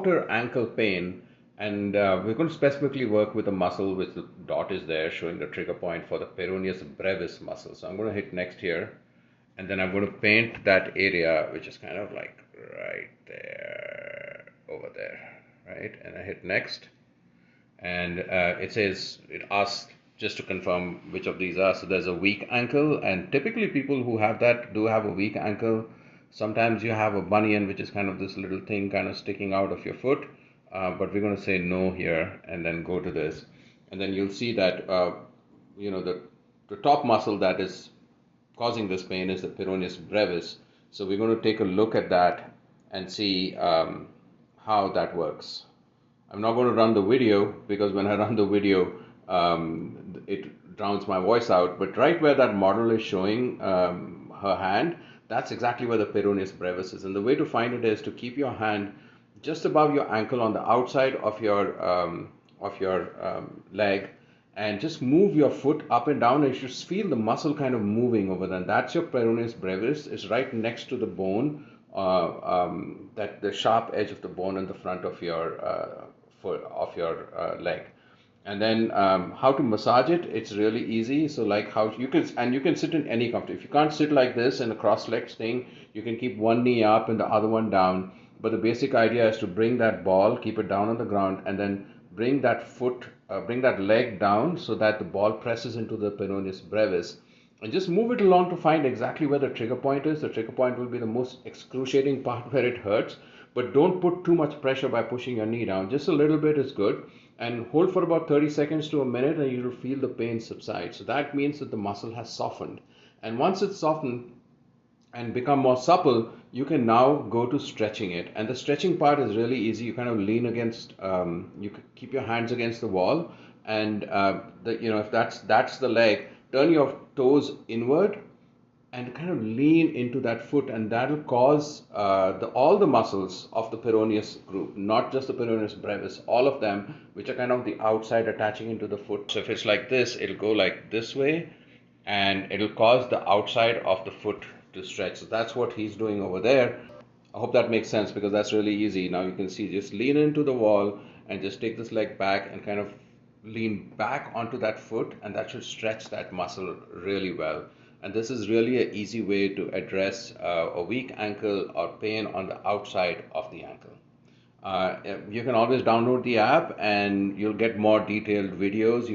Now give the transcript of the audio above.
outer ankle pain, and we're going to specifically work with a muscle which the dot is there showing the trigger point for the peroneus brevis muscle. So I'm going to hit next here, and then I'm going to paint that area which is kind of like right there, over there, right? And I hit next, and it asks just to confirm which of these are. So there's a weak ankle, and typically people who have that do have a weak ankle. Sometimes you have a bunion, which is kind of this little thing kind of sticking out of your foot, but we're going to say no here and then go to this, and then you'll see that the top muscle that is causing this pain is the peroneus brevis. So we're going to take a look at that and see how that works. I'm not going to run the video because when I run the video, it drowns my voice out. But right where that model is showing her hand, that's exactly where the peroneus brevis is. And the way to find it is to keep your hand just above your ankle on the outside of your leg, and just move your foot up and down, and you should feel the muscle kind of moving over there. And that's your peroneus brevis. It's right next to the bone, that the sharp edge of the bone in the front of your foot of your leg. And then how to massage it? It's really easy. So like how you can sit in any comfort. If you can't sit like this in a cross-legged thing, you can keep one knee up and the other one down. But the basic idea is to bring that ball, keep it down on the ground, and then bring that leg down so that the ball presses into the peroneus brevis, and just move it along to find exactly where the trigger point is. The trigger point will be the most excruciating part where it hurts, but don't put too much pressure by pushing your knee down. Just a little bit is good, and hold for about 30 seconds to a minute, and you'll feel the pain subside. So that means that the muscle has softened, and once it's softened and become more supple, you can now go to stretching it. And the stretching part is really easy. You kind of lean against, you keep your hands against the wall, and if that's the leg, turn your toes inward and kind of lean into that foot, and that'll cause all the muscles of the peroneus group, not just the peroneus brevis, all of them, which are kind of the outside attaching into the foot. So if it's like this, it'll go like this way, and it'll cause the outside of the foot to stretch. So that's what he's doing over there. I hope that makes sense, because that's really easy. Now you can see, just lean into the wall and just take this leg back and kind of lean back onto that foot, and that should stretch that muscle really well. And this is really an easy way to address a weak ankle or pain on the outside of the ankle. You can always download the app and you'll get more detailed videos.